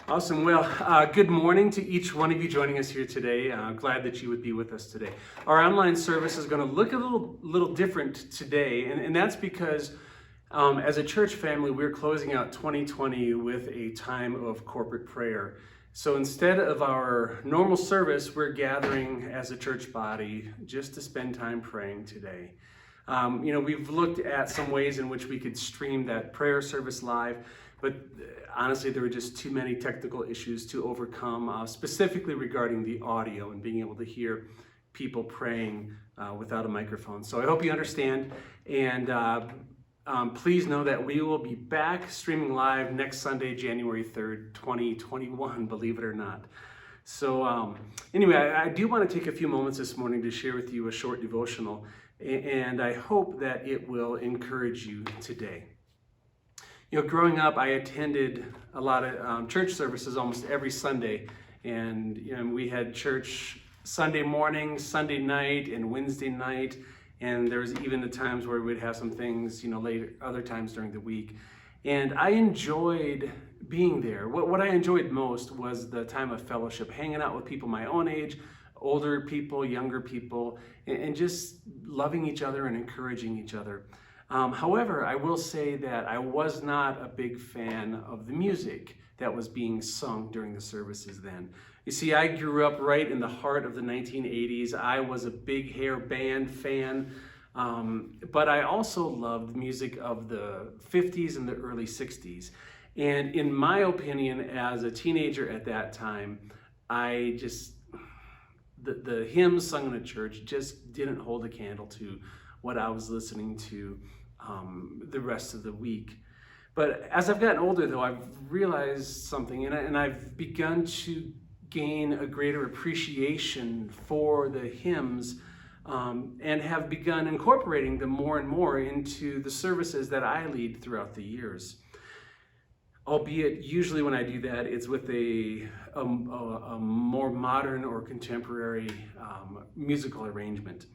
Awesome. Well, good morning to each one of you joining us here today. Glad that you would be with us today. Our online service is going to look a little different today, and that's because as a church family, we're closing out 2020 with a time of corporate prayer. So instead of our normal service, we're gathering as a church body just to spend time praying today. We've looked at some ways in which we could stream that prayer service live, but honestly, there were just too many technical issues to overcome, specifically regarding the audio and being able to hear people praying without a microphone. So I hope you understand, and please know that we will be back streaming live next Sunday, January 3rd, 2021, believe it or not. So anyway, I do want to take a few moments this morning to share with you a short devotional, and I hope that it will encourage you today. Growing up, I attended a lot of church services almost every Sunday, and we had church Sunday morning, Sunday night, and Wednesday night, and there was even the times where we'd have some things, later, other times during the week. And I enjoyed being there. What I enjoyed most was the time of fellowship, hanging out with people my own age, older people, younger people, and just loving each other and encouraging each other. However, I will say that I was not a big fan of the music that was being sung during the services then. You see, I grew up right in the heart of the 1980s. I was a big hair band fan, but I also loved music of the 50s and the early 60s. And in my opinion, as a teenager at that time, the hymns sung in the church just didn't hold a candle to what I was listening to the rest of the week. But as I've gotten older, though, I've realized something, and I've begun to gain a greater appreciation for the hymns, and have begun incorporating them more and more into the services that I lead throughout the years. Albeit, usually when I do that, it's with a more modern or contemporary musical arrangement.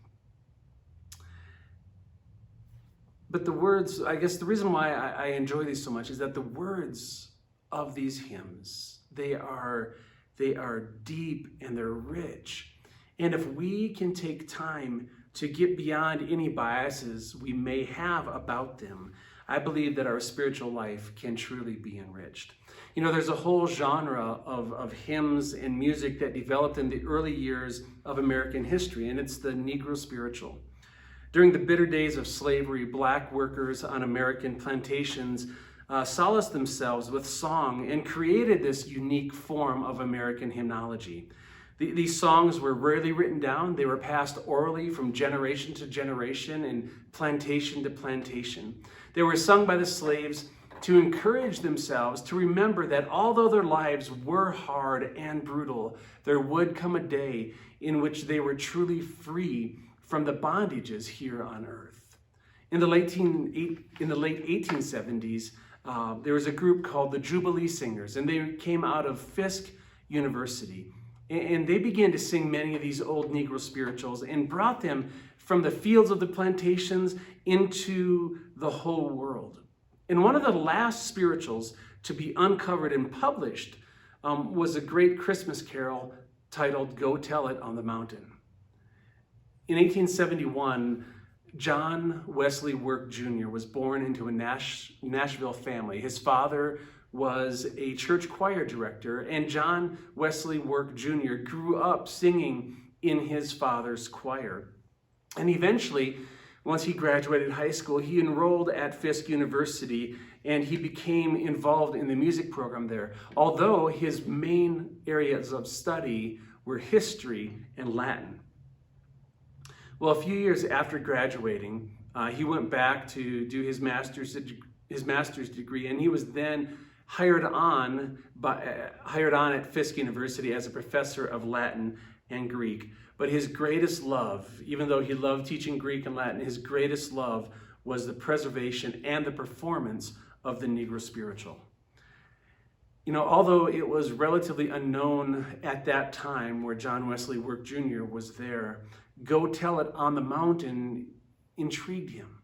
But the words, I guess the reason why I enjoy these so much is that the words of these hymns, they are deep and they're rich. And if we can take time to get beyond any biases we may have about them, I believe that our spiritual life can truly be enriched. There's a whole genre of hymns and music that developed in the early years of American history, and it's the Negro spiritual. During the bitter days of slavery, black workers on American plantations solaced themselves with song and created this unique form of American hymnology. These songs were rarely written down. They were passed orally from generation to generation and plantation to plantation. They were sung by the slaves to encourage themselves to remember that although their lives were hard and brutal, there would come a day in which they were truly free from the bondages here on earth. In the late 1870s, there was a group called the Jubilee Singers, and they came out of Fisk University. And they began to sing many of these old Negro spirituals and brought them from the fields of the plantations into the whole world. And one of the last spirituals to be uncovered and published was a great Christmas carol titled "Go Tell It on the Mountain." In 1871, John Wesley Work Jr. was born into a Nashville family. His father was a church choir director, and John Wesley Work Jr. grew up singing in his father's choir. And eventually, once he graduated high school, he enrolled at Fisk University, and he became involved in the music program there, although his main areas of study were history and Latin. Well, a few years after graduating, he went back to do his master's degree, and he was then hired on at Fisk University as a professor of Latin and Greek. But his greatest love, even though he loved teaching Greek and Latin, his greatest love was the preservation and the performance of the Negro spiritual. Although it was relatively unknown at that time where John Wesley Work Jr. was there, "Go Tell It on the Mountain" intrigued him.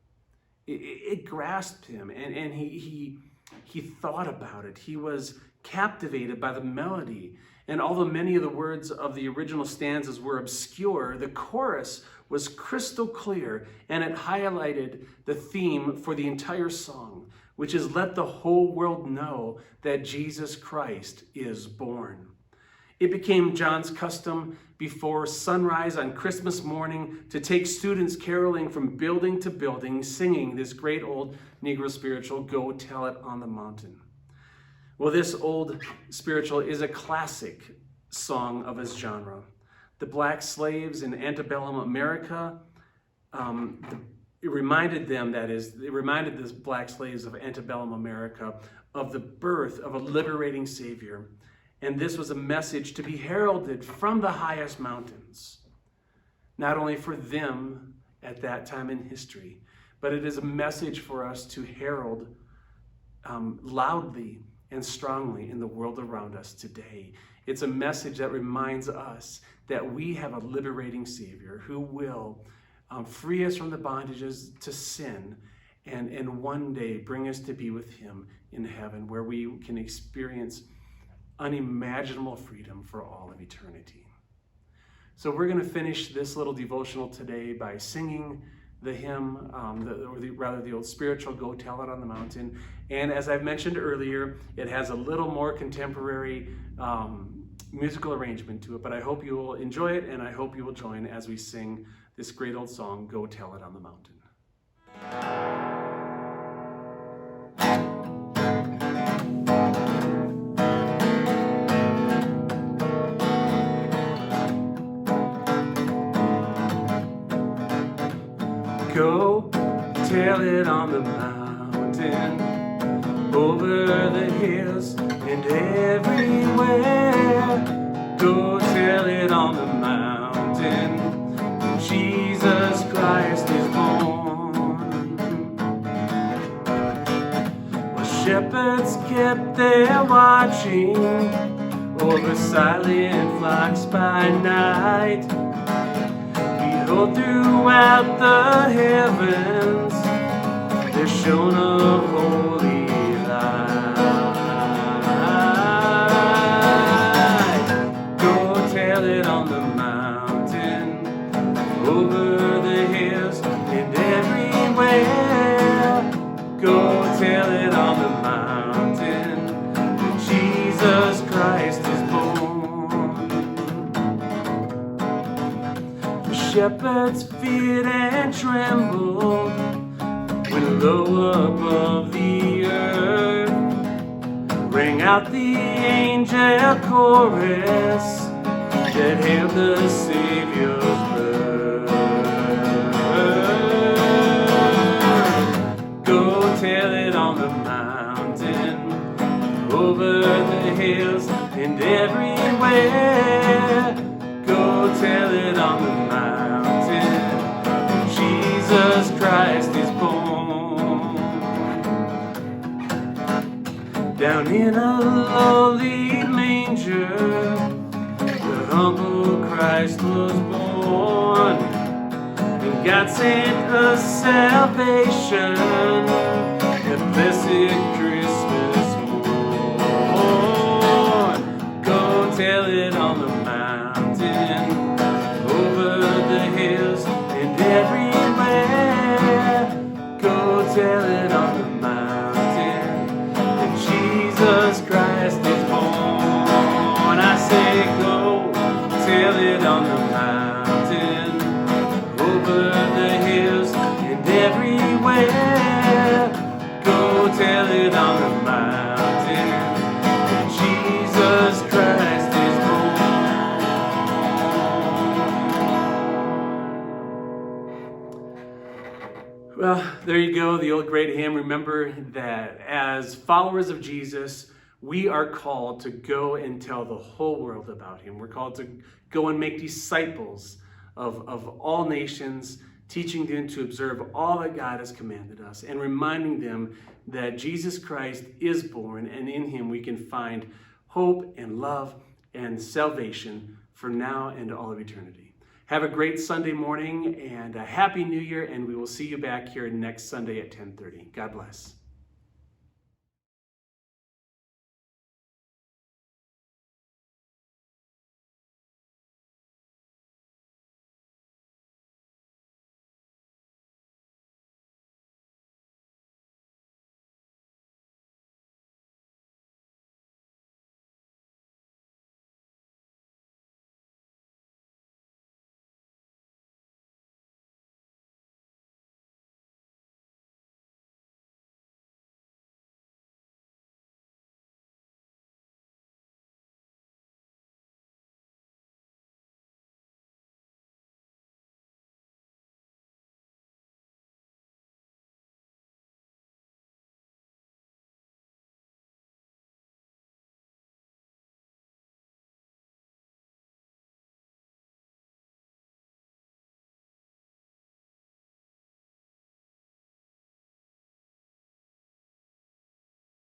It grasped him, and he He thought about it. He was captivated by the melody. And although many of the words of the original stanzas were obscure, the chorus was crystal clear, and it highlighted the theme for the entire song, which is let the whole world know that Jesus Christ is born. It became John's custom before sunrise on Christmas morning to take students caroling from building to building, singing this great old Negro spiritual, Go Tell It on the Mountain. Well, this old spiritual is a classic song of its genre. The black slaves in antebellum America, it reminded the black slaves of antebellum America of the birth of a liberating Savior. And this was a message to be heralded from the highest mountains, not only for them at that time in history, but it is a message for us to herald loudly and strongly in the world around us today. It's a message that reminds us that we have a liberating Savior who will free us from the bondages to sin and one day bring us to be with him in heaven, where we can experience unimaginable freedom for all of eternity. So we're going to finish this little devotional today by singing the hymn, the old spiritual, Go Tell It on the Mountain. And as I've mentioned earlier, it has a little more contemporary musical arrangement to it, but I hope you will enjoy it, and I hope you will join as we sing this great old song, Go Tell It on the Mountain. Go tell it on the mountain, over the hills and everywhere. Go tell it on the mountain, Jesus Christ is born. Well, shepherds kept their watching over silent flocks by night. Behold, throughout the heavens there shone a holy light. Go tell it on the mountain, over the hills and everywhere. Go tell it on the mountain, Jesus Christ is born. Shepherds feared and trembled when low above the earth rang out the angel chorus that hailed the Savior's birth. Go tell it on the mountain, over the hills and everywhere. Go tell it on the mountain, Jesus Christ is born. Down in a lowly manger, the humble Christ was born. And God sent us salvation, the blessed Christmas morn. Go tell it on the mountain, over the hills and everywhere. Go tell it on the mountain, that Jesus Christ is born. I say go tell it on the mountain, over the hills and everywhere. Go tell it on the mountain, that Jesus Christ is born. Well, there you go, the old great hymn. Remember that as followers of Jesus, we are called to go and tell the whole world about him. We're called to go and make disciples of all nations, teaching them to observe all that God has commanded us, and reminding them that Jesus Christ is born, and in him we can find hope and love and salvation for now and all of eternity. Have a great Sunday morning and a Happy New Year, and we will see you back here next Sunday at 10:30. God bless.